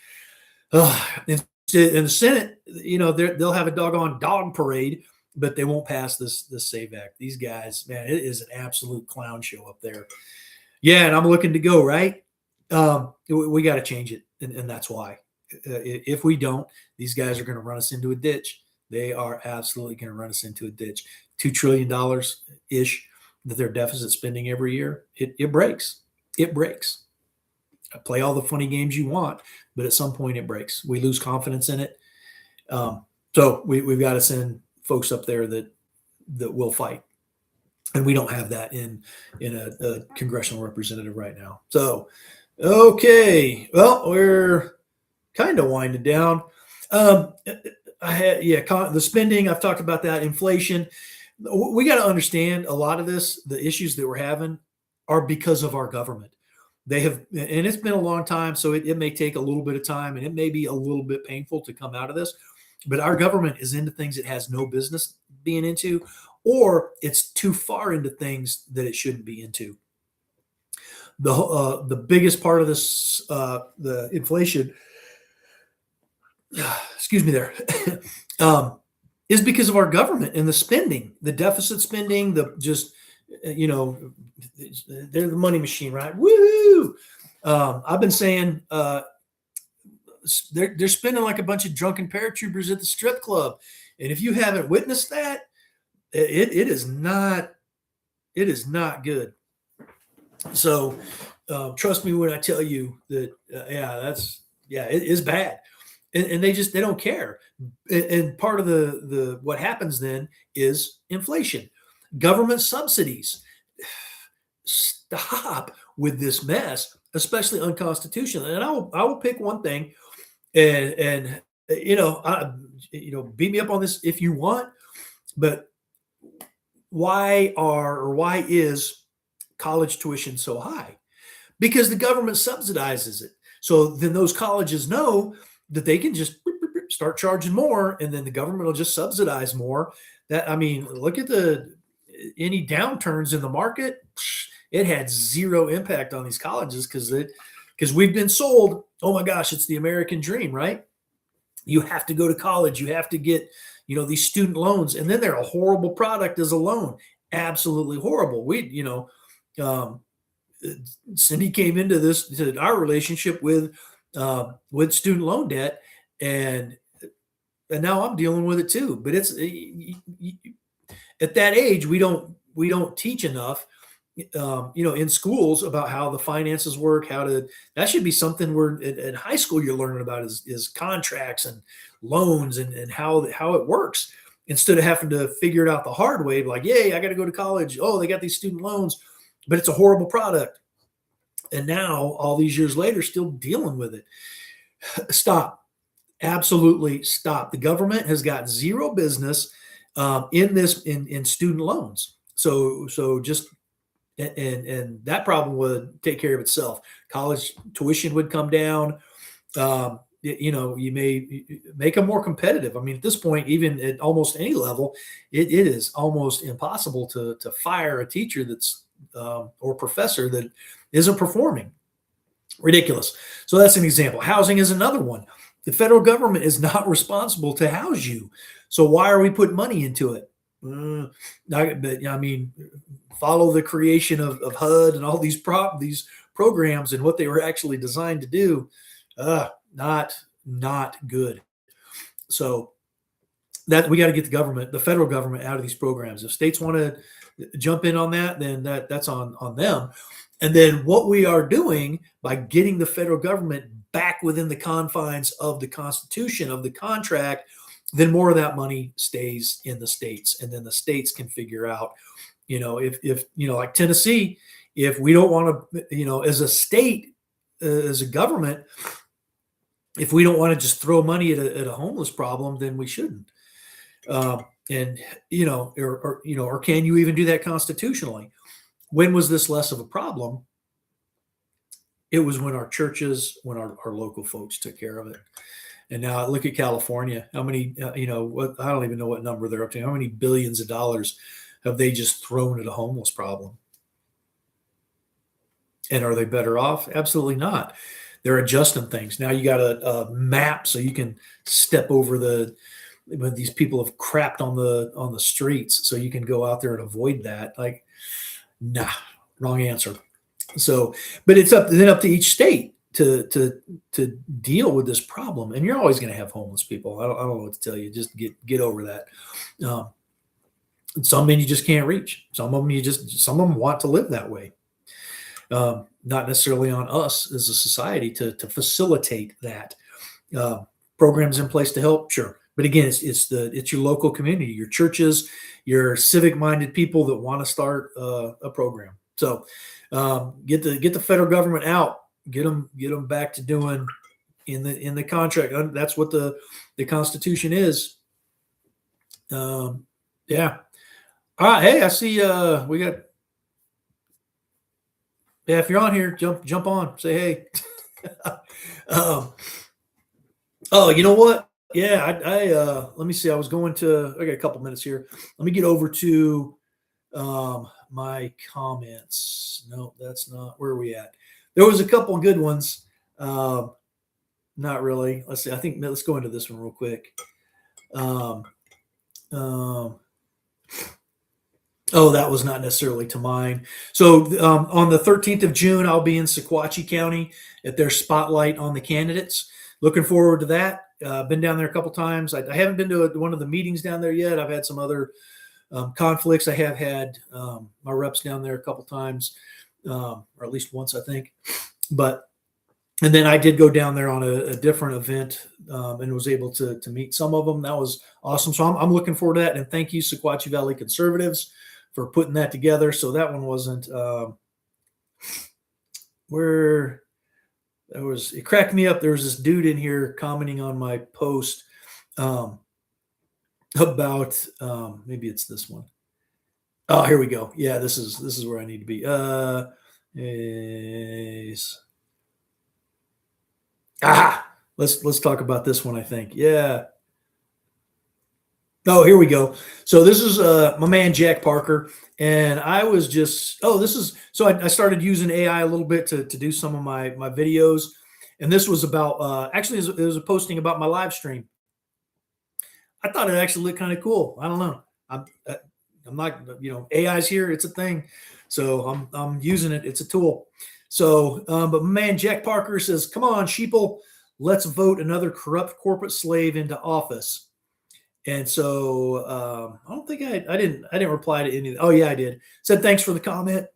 In the Senate, they'll have a doggone dog parade, but they won't pass this Save Act. These guys, man, it is an absolute clown show up there. Yeah, and I'm looking to go right. We got to change it, and that's why. If we don't, these guys are going to run us into a ditch. They are absolutely going to run us into a ditch. $2 trillion ish that they're deficit spending every year. It breaks. It breaks. Play all the funny games you want, but at some point it breaks. We lose confidence in it. So we've got to send folks up there that will fight, and we don't have that in a congressional representative right now. So, okay, well, we're kind of winding down. The spending, I've talked about that. Inflation, we got to understand a lot of this. The issues that we're having are because of our government. They have, and it's been a long time, so it may take a little bit of time, and it may be a little bit painful to come out of this. But our government is into things it has no business being into, or it's too far into things that it shouldn't be into. The biggest part of this, the inflation, excuse me there, is because of our government and the spending, the deficit spending, they're the money machine, right? Woohoo! I've been saying they're spending like a bunch of drunken paratroopers at the strip club, and if you haven't witnessed that, it is not good. So trust me when I tell you that it is bad, and they don't care. And part of the what happens then is inflation, government subsidies. Stop with this mess, especially unconstitutional. And I will pick one thing, and beat me up on this if you want, but why is college tuition so high? Because the government subsidizes it. So then those colleges know that they can just start charging more, and then the government will just subsidize more. Look at any downturns in the market. It had zero impact on these colleges because we've been sold, oh my gosh, it's the American dream, right? You have to go to college. You have to get, these student loans, and then they're a horrible product as a loan. Absolutely horrible. Cindy came into our relationship with student loan debt, and now I'm dealing with it too. But it's at that age, we don't teach enough, in schools about how the finances work, that should be something where in high school you're learning about is contracts and loans and how it works, instead of having to figure it out the hard way. Like, yay, I got to go to college. Oh, they got these student loans, but it's a horrible product. And now all these years later, still dealing with it. Stop. Absolutely stop. The government has got zero business in student loans. So just, and that problem would take care of itself. College tuition would come down. You may make them more competitive. At this point, even at almost any level, it is almost impossible to fire a teacher that's or professor that isn't performing. Ridiculous. So that's an example. Housing is another one. The federal government is not responsible to house you. So why are we putting money into it? Follow the creation of HUD and all these programs and what they were actually designed to do. Not good. So that we got to get the federal government out of these programs. If states want to jump in on that, then that's on them. And then what we are doing by getting the federal government back within the confines of the Constitution, of the contract, then more of that money stays in the states, and then the states can figure out, if like Tennessee, if we don't want to, as a state, as a government, if we don't want to just throw money at a homeless problem, then we shouldn't. Or can you even do that constitutionally? When was this less of a problem? It was when our churches, when our local folks took care of it. And now look at California. How many, what, I don't even know what number they're up to. How many billions of dollars have they just thrown at a homeless problem? And are they better off? Absolutely not. They're adjusting things. Now you got a map so you can step over when these people have crapped on the streets, so you can go out there and avoid that. Like, nah, wrong answer. So, but it's up to each state to deal with this problem. And you're always going to have homeless people. I don't know what to tell you. Just get over that. Some men you just can't reach. Some of them want to live that way. Not necessarily on us as a society to facilitate that. Programs in place to help, sure. But again, it's your local community, your churches, your civic-minded people that want to start a program. So get the federal government out, get them back to doing in the contract. That's what the Constitution is. Yeah. All right. Hey, I see we got. Yeah, if you're on here, jump on, say hey. Oh, you know what? Yeah, I let me see. I got a couple minutes here. Let me get over to my comments. No, that's not where are we at. There was a couple good ones. Not really. Let's see. Let's go into this one real quick. Oh, that was not necessarily to mine. So on the 13th of June, I'll be in Sequatchie County at their spotlight on the candidates. Looking forward to that. Been down there a couple times. I haven't been to one of the meetings down there yet. I've had some other conflicts. I have had my reps down there a couple times, or at least once, I think. And then I did go down there on a different event and was able to meet some of them. That was awesome. So I'm looking forward to that. And thank you, Sequatchie Valley Conservatives, for putting that together. So that one wasn't it cracked me up. There was this dude in here commenting on my post about maybe it's this one. Oh, here we go. Yeah, this is where I need to be. Let's talk about this one, I think. Yeah. Oh, here we go. So this is my man Jack Parker, and I was just I started using AI a little bit to do some of my videos, and this was about actually it was a posting about my live stream. I thought it actually looked kind of cool. I don't know. I'm not AI's here. It's a thing, so I'm using it. It's a tool. So, but my man Jack Parker says, "Come on, sheeple, let's vote another corrupt corporate slave into office." And so I don't think I didn't reply to any of that. Oh yeah, I did. Said thanks for the comment.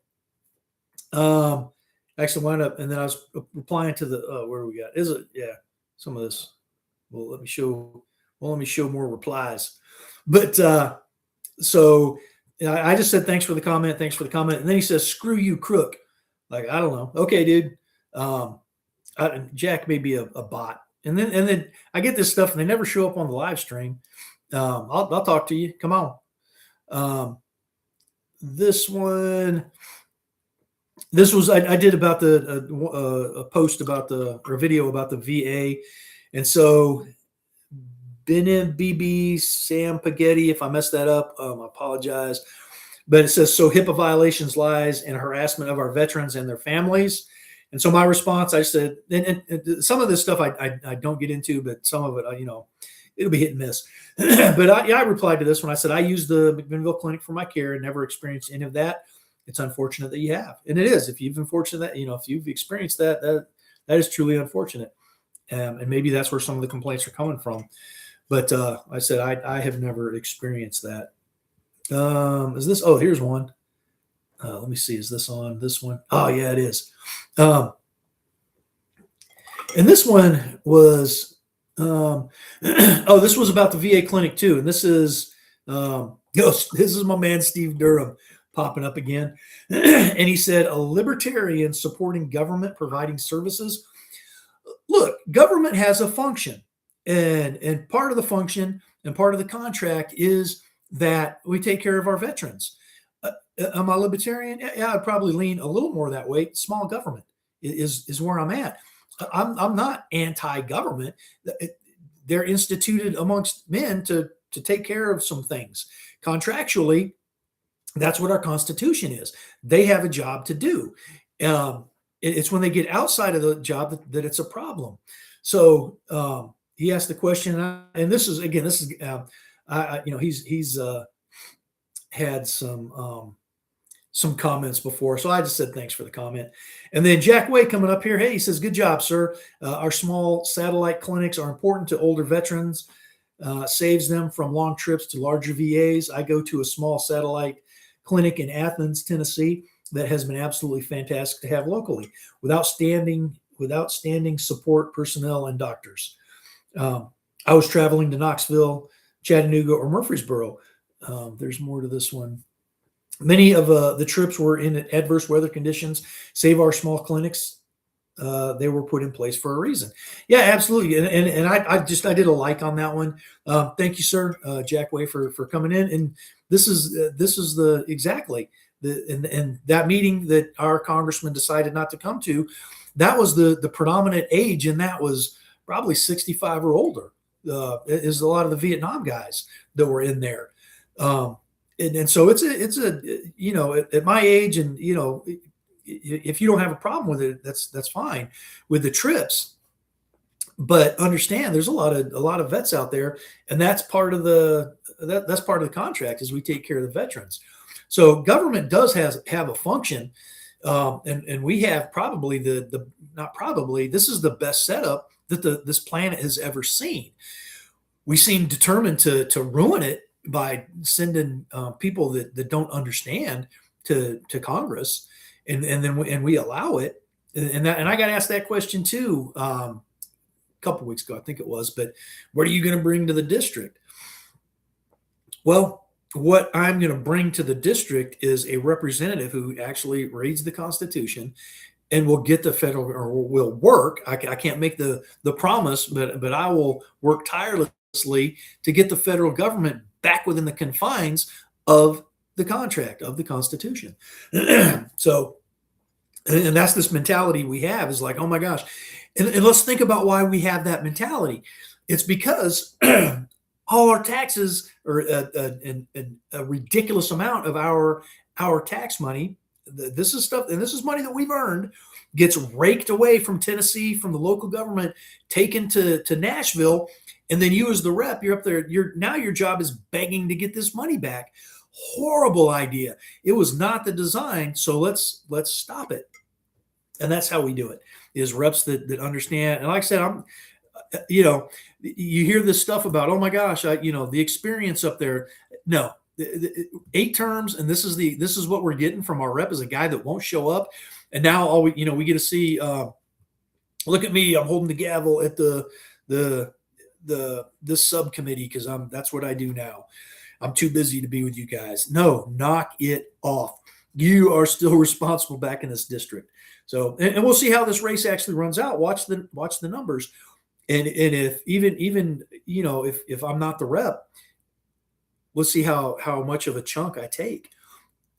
Actually wound up, and then I was replying to the where we got is it? Yeah, some of this. Well, let me show more replies. But so I just said thanks for the comment, and then he says screw you, crook. Like I don't know. Okay, dude. Jack may be a bot, and then I get this stuff, and they never show up on the live stream. I'll talk to you. Come on. This one. This was I did about a post about or video about the VA, and so Benin BB Sam Pagetti. If I messed that up, I apologize. But it says so HIPAA violations, lies, and harassment of our veterans and their families. And so my response, I said, and some of this stuff I don't get into, but some of it, it'll be hit and miss. But I replied to this when I said I use the McMinnville Clinic for my care and never experienced any of that. It's unfortunate that you have, and it is. If you've experienced that is truly unfortunate, and maybe that's where some of the complaints are coming from. But I said I have never experienced that. Is this? Oh, here's one. Let me see. Is this on this one? Oh yeah, it is. And this one was. This was about the VA clinic too, and this is my man Steve Durham popping up again, and he said a libertarian supporting government providing services. Look, government has a function, and part of the function and part of the contract is that we take care of our veterans. Am I libertarian? Yeah, I'd probably lean a little more that way. Small government is where I'm at. I'm not anti-government. they're instituted amongst men to take care of some things. Contractually, that's what our Constitution is. They have a job to do. It's when they get outside of the job that it's a problem. So he asked the question, and this is again, this is he's had some comments before, so I just said thanks for the comment. And then Jack Way coming up here. Hey, he says, good job, sir. Our small satellite clinics are important to older veterans. Saves them from long trips to larger VAs. I go to a small satellite clinic in Athens, Tennessee, that has been absolutely fantastic to have locally, without standing support personnel and doctors. I was traveling to Knoxville, Chattanooga, or Murfreesboro. There's more to this one. Many of the trips were in adverse weather conditions. Save our small clinics. They were put in place for a reason. Yeah, absolutely. And I did a like on that one. Thank you, sir, Jack Way, for coming in. And this is exactly that meeting that our congressman decided not to come to. That was the predominant age, and that was probably 65 or older. Is a lot of the Vietnam guys that were in there. And so it's a at my age, and if you don't have a problem with it, that's fine with the trips. But understand, there's a lot of vets out there, and that's part of that's part of the contract, is we take care of the veterans. So government does have a function, and we have probably this is the best setup that this planet has ever seen. We seem determined to ruin it by sending people that don't understand to Congress, and then we allow it. And I got asked that question too a couple weeks ago, I think it was. But what are you going to bring to the district? Well, what I'm going to bring to the district is a representative who actually reads the Constitution and will get the federal, or will work. I can't make the promise, but I will work tirelessly to get the federal government back within the confines of the contract, of the Constitution. So, and that's this mentality we have, is like, oh my gosh. And let's think about why we have that mentality. It's because all our taxes, or a ridiculous amount of our tax money, this is stuff, and this is money that we've earned, gets raked away from Tennessee, from the local government, taken to Nashville. And then you, as the rep, you're up there. Now your job is begging to get this money back. Horrible idea. It was not the design. So let's stop it. And that's how we do it, is reps that understand. And like I said, you hear this stuff about, oh my gosh, the experience up there. No, 8 terms, and this is what we're getting from our rep, is a guy that won't show up. And now we get to see. Look at me, I'm holding the gavel at this subcommittee because that's what I do now. I'm too busy to be with you guys. No, knock it off. You are still responsible back in this district. So, and we'll see how this race actually runs out. Watch the numbers, and if even if I'm not the rep, we'll see how much of a chunk I take,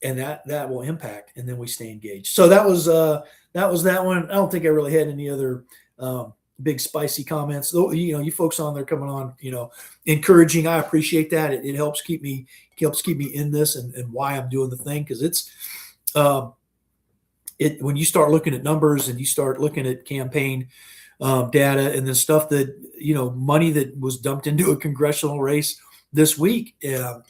and that will impact, and then we stay engaged. So that was that one. I don't think I really had any other big spicy comments. You folks on there coming on, encouraging. I appreciate that. It helps keep me in this, and why I'm doing the thing, because it's when you start looking at numbers and you start looking at campaign data and the stuff that money that was dumped into a congressional race this week, and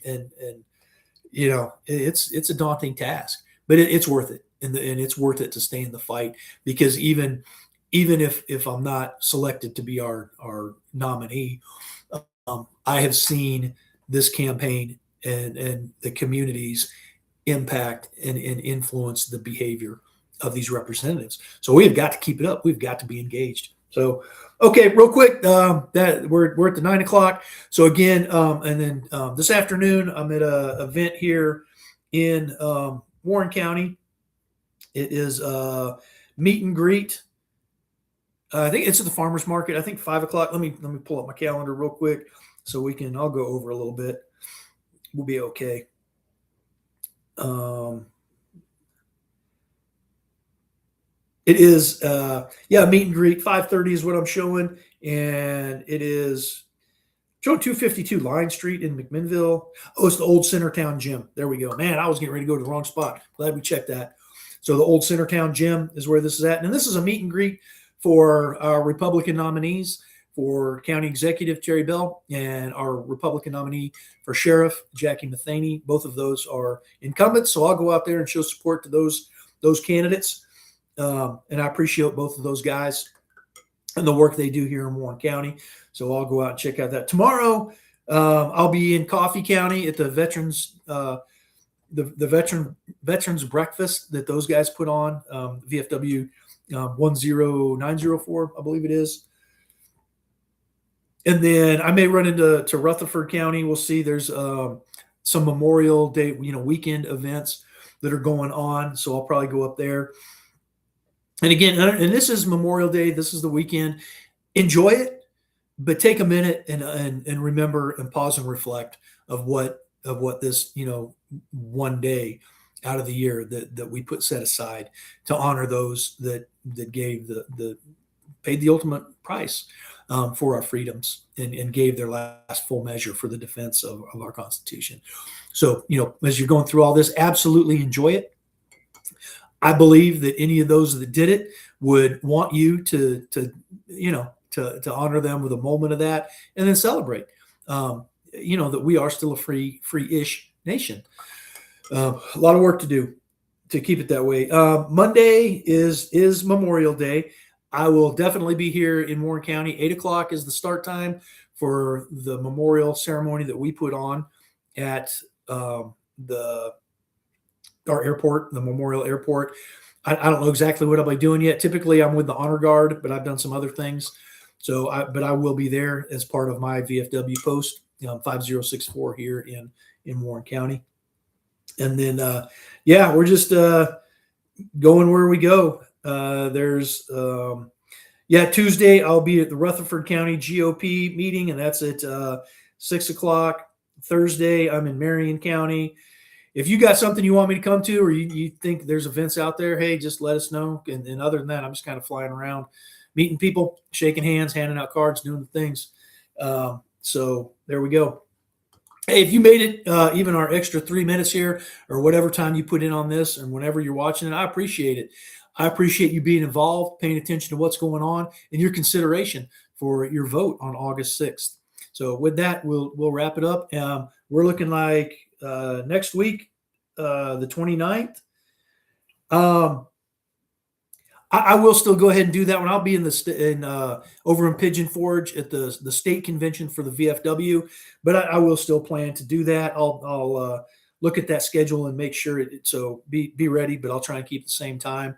it's a daunting task, but it's worth it, and it's worth it to stay in the fight, because even if I'm not selected to be our nominee, I have seen this campaign and the community's impact and influence the behavior of these representatives. So we have got to keep it up. We've got to be engaged. So, okay, real quick, that we're at the 9 o'clock. So again, and then this afternoon, I'm at a event here in Warren County. It is meet and greet. I think it's at the farmers market. I think 5 o'clock. Let me pull up my calendar real quick so I'll go over a little bit. We'll be okay. It is meet and greet. 5:30 is what I'm showing, and it is Showing 252 Line Street in McMinnville. Oh, it's the old Centertown Gym. There we go. Man, I was getting ready to go to the wrong spot. Glad we checked that. So the old Centertown Gym is where this is at. And this is a meet and greet for our Republican nominees for County Executive, Terry Bell, and our Republican nominee for Sheriff, Jackie Matheny. Both of those are incumbents. So I'll go out there and show support to those candidates. And I appreciate both of those guys and the work they do here in Warren County. So I'll go out and check out that. Tomorrow, I'll be in Coffee County at the Veterans Veterans Breakfast that those guys put on, VFW 10904, I believe it is. And then I may run into Rutherford County. We'll see. There's some Memorial Day, weekend events that are going on. So I'll probably go up there. And again, and this is Memorial Day. This is the weekend. Enjoy it, but take a minute and remember and pause and reflect of what this, one day out of the year that we put set aside to honor those that gave paid the ultimate price for our freedoms and gave their last full measure for the defense of our Constitution. So, as you're going through all this, absolutely enjoy it. I believe that any of those that did it would want you to honor them with a moment of that and then celebrate, that we are still a free-ish nation. A lot of work to do to keep it that way. Monday is Memorial Day. I will definitely be here in Warren County. 8:00 is the start time for the memorial ceremony that we put on at our airport, the Memorial Airport. I don't know exactly what I'll be doing yet. Typically, I'm with the Honor Guard, but I've done some other things. So, but I will be there as part of my VFW post, 5064 here in Warren County. And then, we're just going where we go. Tuesday I'll be at the Rutherford County GOP meeting, and that's at 6:00. Thursday I'm in Marion County. If you got something you want me to come to, or you think there's events out there, hey, just let us know. And other than that, I'm just kind of flying around, meeting people, shaking hands, handing out cards, doing the things. So there we go. Hey, if you made it even our extra 3 minutes here, or whatever time you put in on this, and whenever you're watching it, I appreciate it. I appreciate you being involved, paying attention to what's going on, and your consideration for your vote on August 6th. So with that, we'll wrap it up. We're looking like next week, the 29th. I will still go ahead and do that one. I'll be over in Pigeon Forge at the state convention for the VFW, but I will still plan to do that. I'll look at that schedule and make sure so be ready, but I'll try and keep the same time.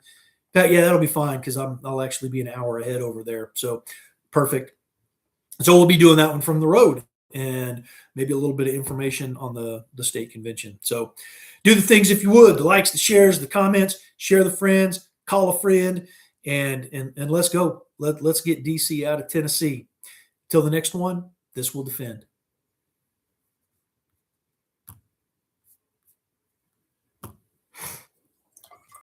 Yeah, that'll be fine because I'll actually be an hour ahead over there. So perfect. So we'll be doing that one from the road and maybe a little bit of information on the state convention. So do the things if you would, the likes, the shares, the comments, share the friends, call a friend, and let's go. Let's get DC out of Tennessee. Till the next one, this will defend.